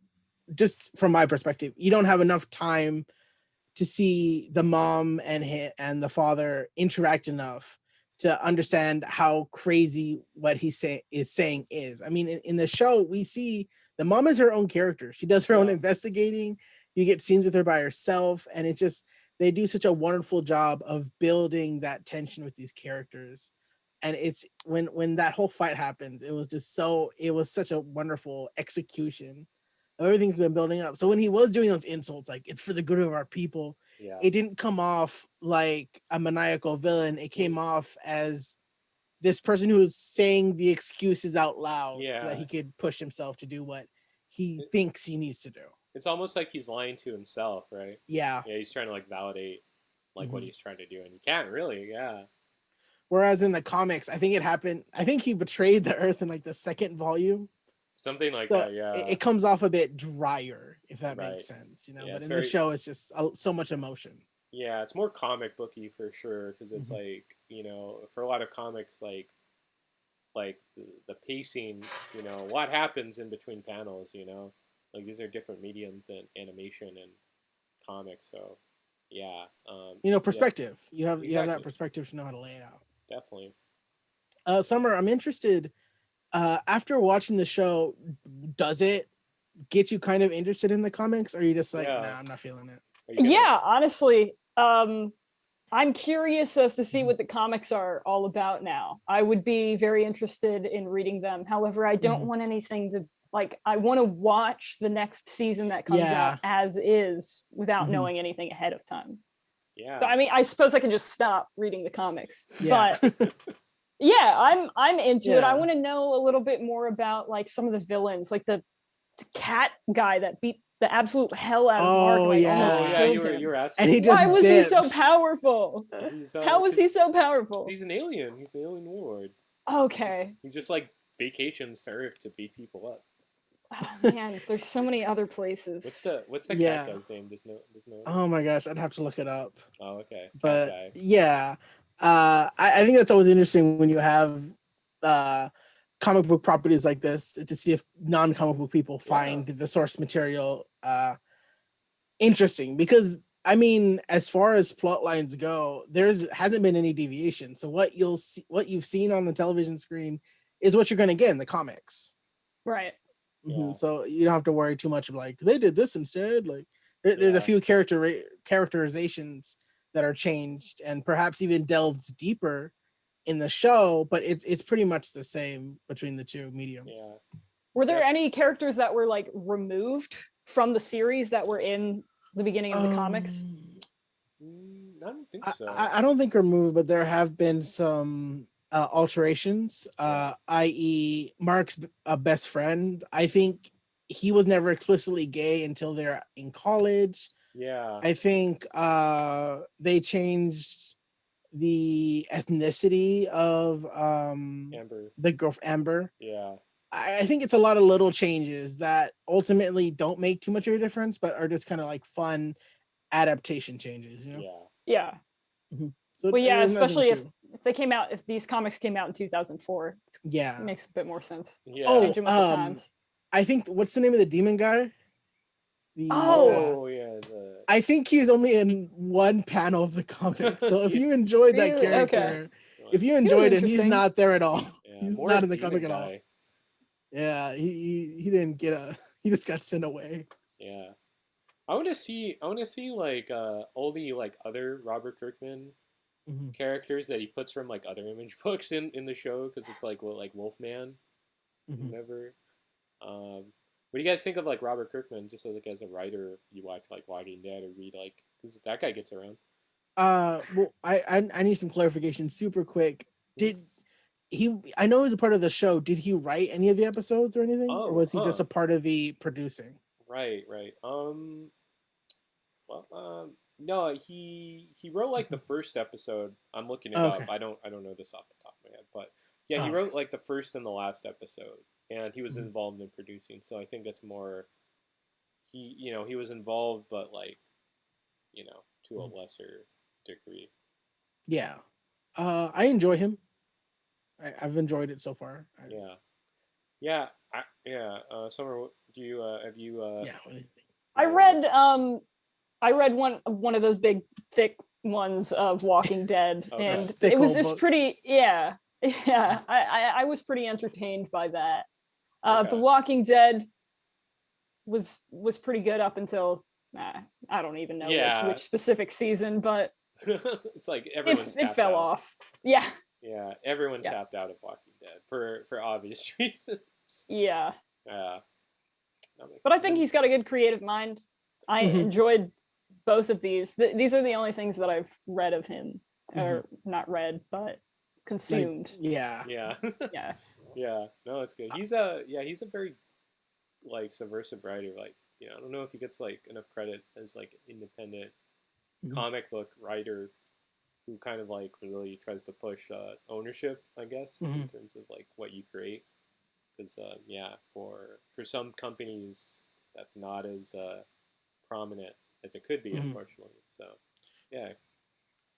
just from my perspective, you don't have enough time to see the mom and the father interact enough to understand how crazy what he is saying is. I mean, in the show, we see the mom is her own character. She does her own investigating. You get scenes with her by herself, and it just, they do such a wonderful job of building that tension with these characters. And it's when that whole fight happens, it was such a wonderful execution. Everything's been building up. So when he was doing those insults, like, it's for the good of our people, it didn't come off like a maniacal villain. It came off as this person who is saying the excuses out loud so that he could push himself to do what he thinks he needs to do. It's almost like he's lying to himself, right? Yeah. Yeah, he's trying to like validate like what he's trying to do, and he can't really, Whereas in the comics, I think it happened, I think he betrayed the Earth in like the second volume. Something like so that, yeah. It comes off a bit drier, if that makes sense, you know. But in the show, it's just so much emotion. Yeah, it's more comic booky for sure because it's Mhm. like for a lot of comics like the pacing, what happens in between panels, like these are different mediums than animation and comics. So yeah, yeah, Perspective. You have that exactly, perspective to know how to lay it out. definitely. Summer, I'm interested. After watching the show, does it get you kind of interested in the comics, or are you just like, Yeah, nah, I'm not feeling it? are you gonna? Yeah, honestly, I'm curious as to see Mhm. what the comics are all about now. I would be very interested in reading them. However, I don't Mhm. want anything to like I want to watch the next season that comes out Yeah. as is without Mhm. knowing anything ahead of time. So Yeah, I mean, I suppose I can just stop reading the comics. Yeah. But yeah, I'm into it. I Yeah. want to know a little bit more about like some of the villains, like the cat guy that beat the absolute hell out of Mark Oh and like almost oh yeah, yeah. you killed were you him. were And asking he me Why just was he so dips. powerful? because he's How was he so powerful? he's an alien. He's the alien warlord. Okay. He just like vacations to Earth to beat people up. Oh man, there's so many other places. What's the cat Yeah. guy's name? Does no one know? Oh my gosh, I'd have to look it up. Oh, okay, cat But guy. yeah, I think that's always interesting when you have uh, comic book properties like this to see if non-comic book people Yeah, find the source material interesting. Because I mean, as far as plot lines go, there's hasn't been any deviation. So what you've seen on the television screen is what you're going to get in the comics. Right. yeah, So you don't have to worry too much of like they did this instead. Like there's a yeah, few characterizations that are changed and perhaps even delved deeper in the show, but it's pretty much the same between the two mediums. yeah. Were there Def- any characters that were like removed from the series that were in the beginning of the comics? Um, I don't think so. I don't think removed, but there have been some alterations. Yeah, I.e., Mark's best friend. I think he was never explicitly gay until they're in college. yeah. I think they changed the ethnicity of Amber. the girl Amber. Yeah, I think it's a lot of little changes that ultimately don't make too much of a difference, but are just kind of like fun adaptation changes, you know? yeah, Yeah. Mhm. So Well, yeah, there's nothing especially too. if they came out if these comics came out in 2004, it Yeah. makes a bit more sense. yeah. Changing with the times. I think what's the name of the demon guy? The Oh, Oh yeah, the I think he's only in one panel of the comic. So if yeah, you enjoyed that really? Okay. character, if like, you He was enjoyed him, he's interesting. not there at all. yeah, He's more not in the demon comic at all. guy. Yeah, he didn't get a he just got sent away. Yeah, I want to see like all the like other Robert Kirkman Mhm, characters that he puts from like other image books in the show because it's like like Wolfman, mhm. whatever. What do you guys think of like Robert Kirkman just as a writer? If you watch like Walking Dead or read like because that guy gets around. Well, I need some clarification super quick. Hmm? Did he? I know he's a part of the show. Did he write any of the episodes or anything, or Oh, was he just huh. a part of the producing? Right, right. Well, no, he wrote like the Mhm. first episode. I'm looking it up. Okay. I don't know this off the top of my head, but yeah, he Oh, wrote like the first and the last episode, and he was mhm, involved in producing. So I think it's more he was involved, but like to a mhm. lesser degree. Yeah. I enjoy him. I've enjoyed it so far. Yeah, yeah, yeah. Summer, do you have you Yeah. What do you think? I uh re- read I read one of those big thick ones of Walking Dead, okay, Those and thick it was old just books. pretty. Yeah, Mhm. yeah. I was pretty entertained by that. The okay, Walking Dead was pretty good up until I don't even know yeah. which specific season, but It's like everyone's it tapped fell out. off. Yeah, Yeah, everyone yeah, tapped out of Walking Dead for obvious reasons. yeah. Yeah, that makes But I think then he's got a good creative mind. I Mhm, enjoyed both of these. These are the only things that I've read of him, mhm. or not read, but Like, consumed. yeah. yeah, Yeah. yeah. No, it's good. He's a very like subversive writer. Like I don't know if he gets like enough credit as like independent Mhm, comic book writer who kind of like really tries to push ownership, I guess, in mhm, terms of like what you create. Because yeah, for some companies, that's not as prominent as it could be, mhm. unfortunately. So Yeah.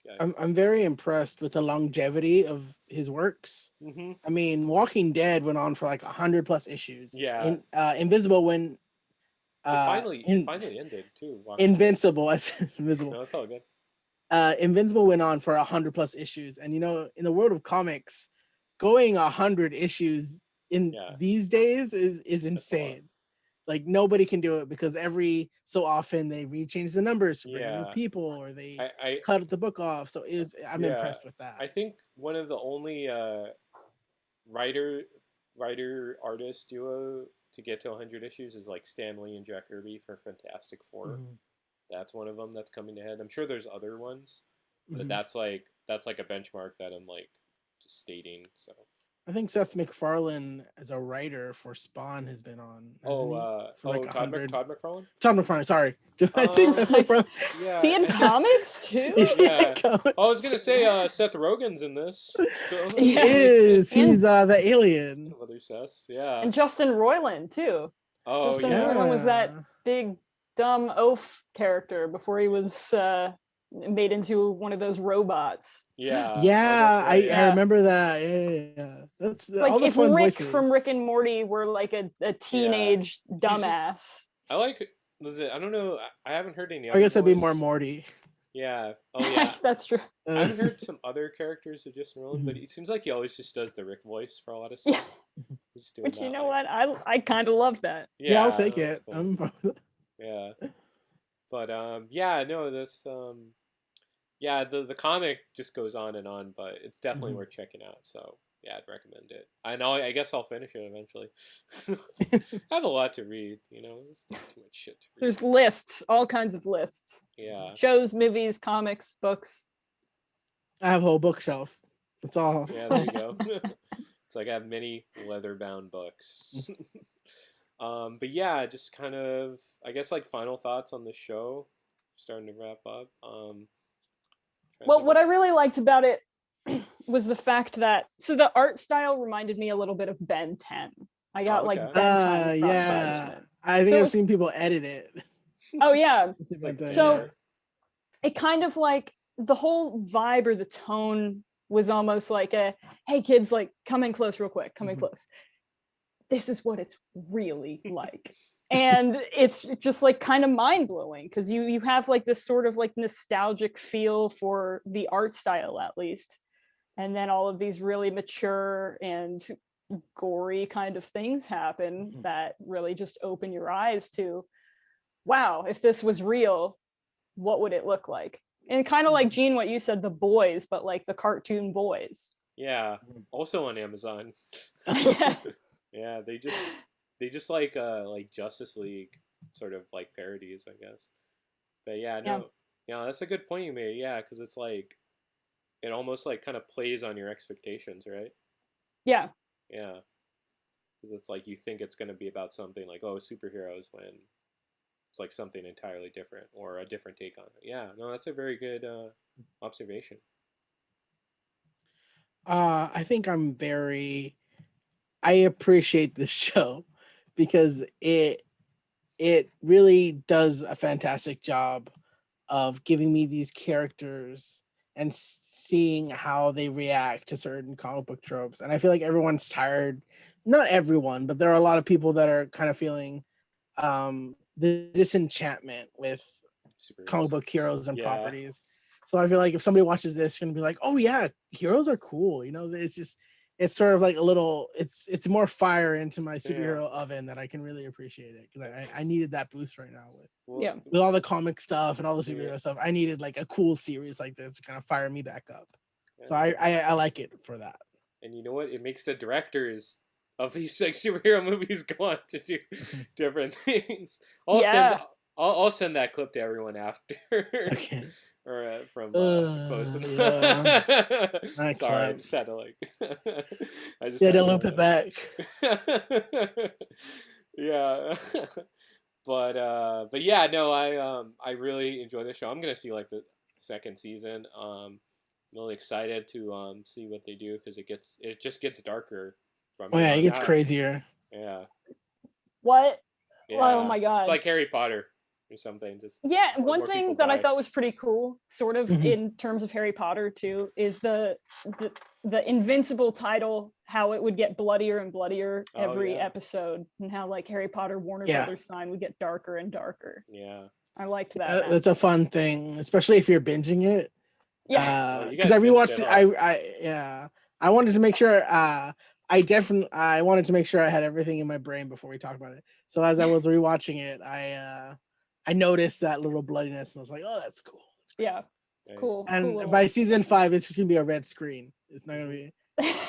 Yeah. I'm very impressed with the longevity of his works. Mm-hmm. I mean, Walking Dead went on for like 100+ issues. Yeah. Invisible went It uh finally ended too. Walking Dead. Invincible. I said Invisible. No, it's all good. Invincible went on for 100+ issues, and you know, in the world of comics, going 100 issues in Yeah. these days is That's a lot. insane. Like nobody can do it because every so often they rechange the numbers to bring in new Yeah. people or they I cut the book off. So I'm yeah. impressed with that. I think one of the only writer artist duo to get to 100 issues is like Stan Lee and Jack Kirby for Fantastic Four. Mhm, That's one of them that's coming to head. I'm sure there's other ones, but mhm. that's like a benchmark that I'm like just stating. So I think Seth MacFarlane as a writer for Spawn has been on, hasn't he? For like Todd 100. McFarlane. Todd McFarlane, sorry. Did I say Seth MacFarlane? Yeah. Is he in comics too? Yeah. Comics I was gonna too. say Seth Rogen's in this. He Yeah. is. And- He's the alien. Other Seth. Yeah. And Justin Roiland too. Oh Justin yeah. Roiland was that Yeah. big dumb oaf character before he was made into one of those robots. Yeah. Yeah, that's right, I Yeah. remember that. Yeah. That's Like all the if fun Rick voices. from Rick and Morty were like a teenage dumbass. I like. Was it? I don't know. I haven't heard any. I guess other that'd be more voice. Morty. Yeah. Oh yeah. That's true. I haven't heard some other characters of Justin Roiland, but it seems like he always just does the Rick voice for a lot of stuff. Yeah. He's just doing Which you that, know like- what? I kind of love that. Yeah, I'll take no, it. that's cool. I'm fine with it. Yeah. But yeah, no, this yeah, the comic just goes on and on, but it's definitely Mhm. worth checking out. So yeah, I'd recommend it. I know. I guess I'll finish it eventually. I have a lot to read. You know, it's not too much shit to read. There's lists, all kinds of lists. Yeah. Shows, movies, comics, books. I have a whole bookshelf. That's all. Yeah, there you go. It's like I have many leather-bound books. But yeah, just kind of, I guess, like final thoughts on the show. Starting to wrap up. Well, what I really liked about it was the fact that the art style reminded me a little bit of Ben 10. I got like okay. Ben 10 Yeah. vibes. I think So I've it's- seen people edit it. Oh yeah. So yeah. it kind of like the whole vibe or the tone was almost like a, hey kids, like come in close real quick, come in Mhm. close. This is what it's really like. And it's just like kind of mind-blowing because you have like this sort of like nostalgic feel for the art style at least. And then all of these really mature and gory kind of things happen Mhm. that really just open your eyes to, wow, if this was real, what would it look like? And kind of like Gene, what you said, the boys, but like the cartoon boys. Yeah. Also on Amazon. Yeah. Yeah, they just like Justice League sort of like parodies, I guess. But yeah, no, yeah, that's a good point you made. Yeah, because it's like it almost like kind of plays on your expectations, right? Yeah. Yeah, because it's like you think it's going to be about something like superheroes when it's like something entirely different or a different take on it. Yeah, no, that's a very good observation. I think I appreciate this show because it really does a fantastic job of giving me these characters and seeing how they react to certain comic book tropes. And I feel like everyone's tired. Not everyone, but there are a lot of people that are kind of feeling the disenchantment with comic book heroes and properties. So I feel like if somebody watches this, you're gonna be like, oh yeah, heroes are cool. You know, it's sort of like a little, it's more fire into my superhero oven that I can really appreciate it because I needed that boost right now with all the comic stuff and all the superhero stuff. I needed like a cool series like this to kind of fire me back up. So I like it for that. And you know what? It makes the directors of these like superhero movies go on to do different things. I'll send that clip to everyone after. Okay. Or from post. Sorry, I just had to like. I just had to loop it back. Yeah, but yeah, no, I really enjoy the show. I'm gonna see like the second season. I'm really excited to see what they do because it just gets darker. Oh yeah, it gets crazier. Yeah. What? Yeah. Oh my god. It's like Harry Potter. or something. Just Yeah, or one more people thing that I die. thought was pretty cool, sort of Mhm. in terms of Harry Potter too, is the Invincible title, how it would get bloodier and bloodier Oh, every yeah. episode, and how like Harry Potter Warner Yeah. Brothers sign would get darker and darker. Yeah. I liked that. That's a fun thing, especially if you're binging it. Yeah. Oh, you Because guys I binged rewatched it it. all. Yeah. I wanted to make sure. I wanted to make sure I had everything in my brain before we talked about it. So as I was rewatching it, I noticed that little bloodiness, and I was like, "Oh, that's cool." That's great. Yeah. Nice. Cool. And Cool. by season 5, it's just gonna be a red screen. It's not gonna be.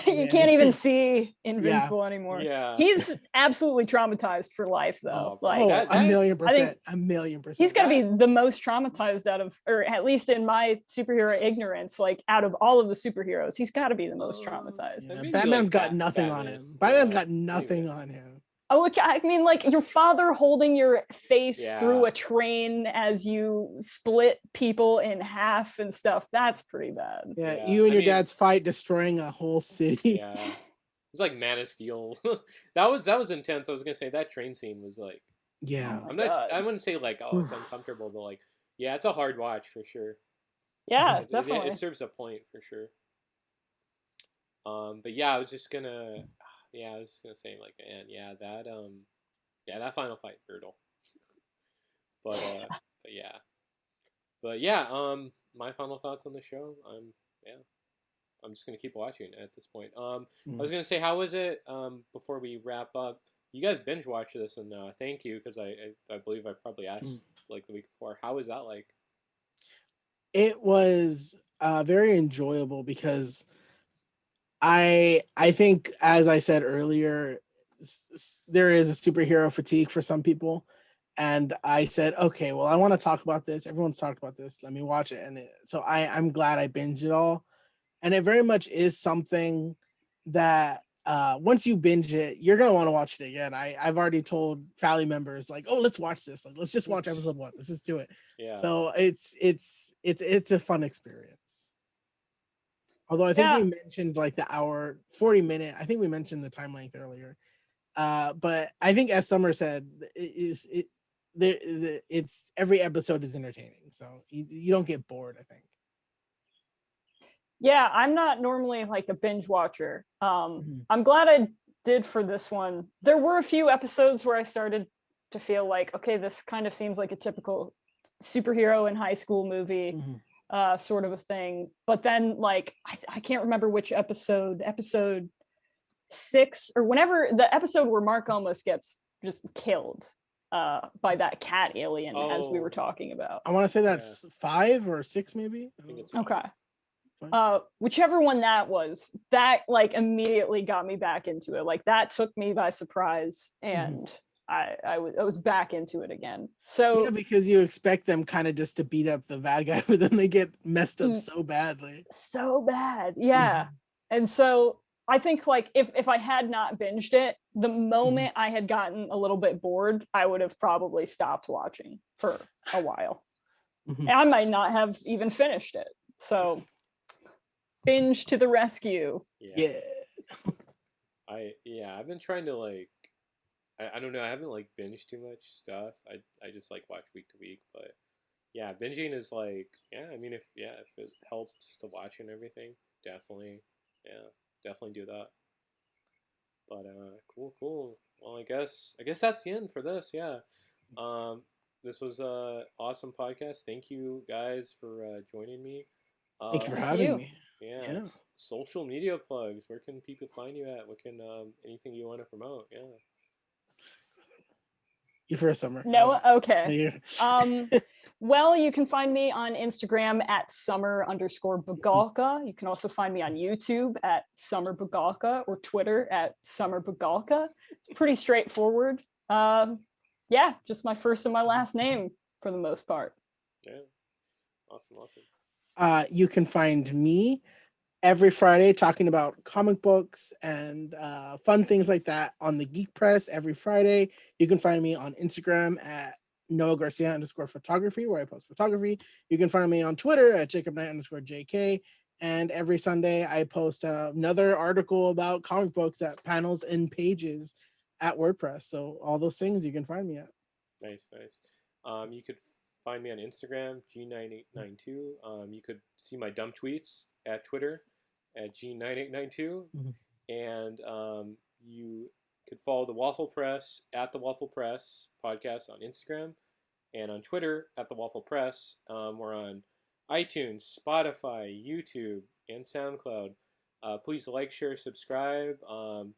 You can't even anything. see Invincible anymore. Yeah. He's absolutely traumatized for life, though. Oh, bro, Like, that- a million I think percent. A million percent. he's got to be the most traumatized out of, or at least in my superhero ignorance, like out of all of the superheroes, he's got to be the most traumatized. Yeah, maybe Batman's like got nothing on Batman. him. Batman's Yeah, got maybe nothing Batman. on him. Oh, okay. I mean, like your father holding your face Yeah. through a train as you split people in half and stuff. That's pretty bad. Yeah, Yeah, you and I your mean- dad's fight destroying a whole city. Yeah. It's like Man of Steel. that was intense. I was gonna say that train scene was like Yeah. Oh my I'm not God. I wouldn't say like oh it's uncomfortable, but like yeah, it's a hard watch for sure. Yeah, It definitely. serves a point for sure. But yeah, I was just gonna yeah, I was just gonna say like man, yeah, that final fight brutal. But yeah. But yeah, my final thoughts on the show. Yeah. I'm just gonna keep watching at this point. I was gonna say, how was it? Before we wrap up, you guys binge watched this, and thank you because I believe I probably asked like the week before. How was that like? It was very enjoyable because I think, as I said earlier, there is a superhero fatigue for some people, and I said, okay, well, I want to talk about this. Everyone's talked about this. Let me watch it, and so I'm glad I binged it all, and it very much is something that once you binge it, you're gonna want to watch it again. I've already told family members like, oh, let's watch this. Like, let's just watch episode 1. Let's just do it. Yeah. So it's a fun experience. Although I think Yeah. we mentioned like the hour 40-minute. I think we mentioned the time length earlier. But I think as Summer said, it's every episode is entertaining, so you don't get bored, I think. Yeah, I'm not normally like a binge watcher. Mhm. I'm glad I did for this one. There were a few episodes where I started to feel like, okay, this kind of seems like a typical superhero in high school movie, sort of a thing. But then, like, I can't remember which episode 6 or whenever the episode where Mark almost gets just killed by that cat alien, as we were talking about. I want to say that's 5 or 6, maybe. I think it's Okay. Fine. Whichever one that was, that like immediately got me back into it. Like that took me by surprise, and I was back into it again. So yeah, because you expect them kind of just to beat up the bad guy, but then they get messed up so badly. So bad, yeah. And so I think like if I had not binged it, the moment I had gotten a little bit bored, I would have probably stopped watching for a while. And I might not have even finished it. So binge to the rescue. Yeah. I've been trying to like I don't know, I haven't like binged too much stuff. I just like watch week to week, but yeah, binging is like I mean if it helps to watch and everything, definitely do that. But cool. Well, I guess that's the end for this. Yeah. This was a awesome podcast. Thank you guys for joining me. Thank you for having me. Yeah. Social media plugs. Where can people find you at? What can anything you want to promote? Yeah. You first, Summer. No, okay. Well, you can find me on Instagram at summer_Begalka. You can also find me on YouTube at Summer Begalka or Twitter at Summer Begalka. It's pretty straightforward. Yeah, just my first and my last name for the most part. Yeah. Awesome. You can find me every Friday talking about comic books and fun things like that on the Geek Press every Friday. You can find me on Instagram at Noah Garcia _photography, where I post photography. You can find me on Twitter at Jacob Knight _JK. And every Sunday I post another article about comic books at Panels and Pages at WordPress. So all those things you can find me at. Nice. You could find me on Instagram, G9892. You could see my dumb tweets at Twitter at G9892. And you could follow the Waffle Press at the Waffle Press podcast on Instagram and on Twitter at the Waffle Press. We're on iTunes, Spotify, YouTube, and SoundCloud. Please like, share, subscribe.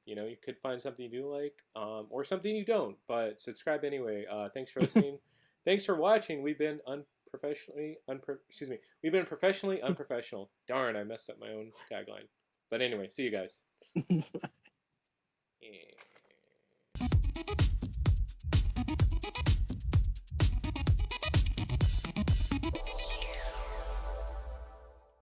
You could find something you do like, or something you don't, but subscribe anyway. Thanks for listening. Thanks for watching. We've been We've been professionally unprofessional. Darn, I messed up my own tagline. But anyway, see you guys.